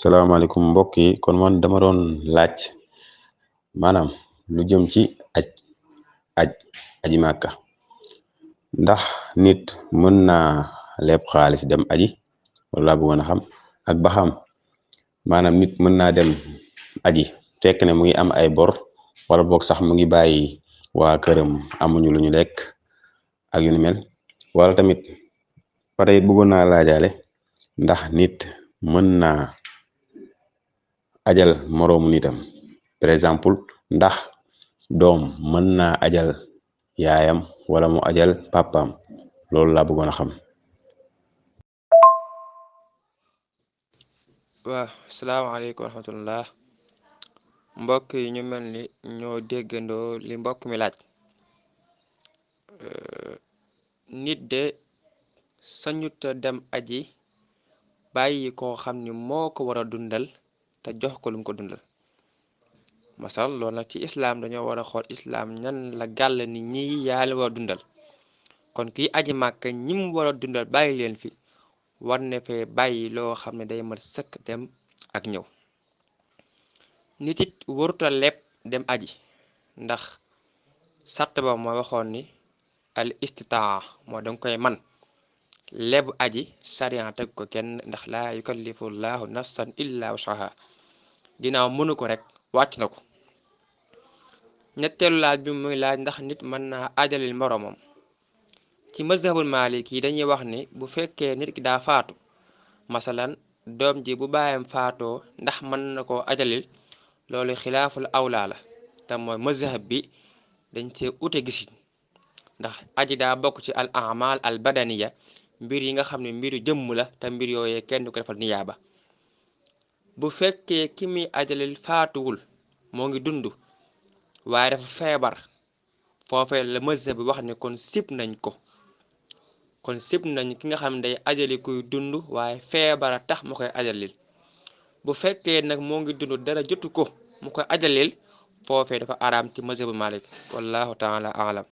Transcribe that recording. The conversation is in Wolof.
salaamaaleykum mbokk yi kon man dama doon laaj maanaam lu jëm ci aj aji màkka ndax nit mën naa leb xaalis dem aji wala laa bëggoon a xam ak ba xam maanaam nit mën naa dem aji fekk ne mu ngi am ay bor wala boog sax mu ngi bàyyi waa këram amuñu lu ñu lekk ak yu ni mel wala tamit pare it bëggoon naa laajaale ndax nit mën naa ajal moroomu nitam par exemple ndax doom mën naa ajal yaayam wala mu ajal papaam loolu laa bëggoon a xam. waaw salaamaaleykum wa rahmatullah mbokk yi ñu mel ni ñoo déggandoo li mbokk mi laaj nit de sañuta dem aji bàyyi koo xam ni moo ko war a dundal te jox ko lu mu ko dundal masal loolu nag ci islaam dañoo war a xool islaam ñan la gàll ni ñi yaa la war a dundal kon kiy aji màkka ñi mu war a dundal bàyyi leen fi war ne fee bàyyi loo xam ne day mat sëkk dem ak ñëw nit it waruta leb dem aji ndax sart ba moo waxoon ni al istitaa moo danga koy man lebu aji sariya teg ko kenn ndax laa yukallifu llahu nafsan illa wusaha ginnaaw mënu ko rek wàcc na ko ñetteelu laaj bi muy laaj ndax nit mën naa ajalil moroomam ci mazhabul maliki yi dañuy wax ni bu fekkee nit ki daa faatu masalan doom ji bu baayam faatoo ndax mën na koo ajalil loolu xilaaful awlaa la te mooy mazhab bi dañ see ute gisin ndax aji daa bokk ci al amal al badaniya mbir yi nga xam ne mbiru jëmm la te mbir yooyee kenn du ko defal niyaaba bu fekkee ki muy ajalil faatuwul moo ngi dund waaye dafa feebar foofee la mazhab bi wax ne kon sib nañ ko kon sib nañ ki nga xam ne day ajali kuy dund waaye feebara tax mu koy ajalil bu fekkee nag moo ngi dund dara jotu ko mu koy ajalil foofee dafa araam ci mazhabu Malik wallahu taala alam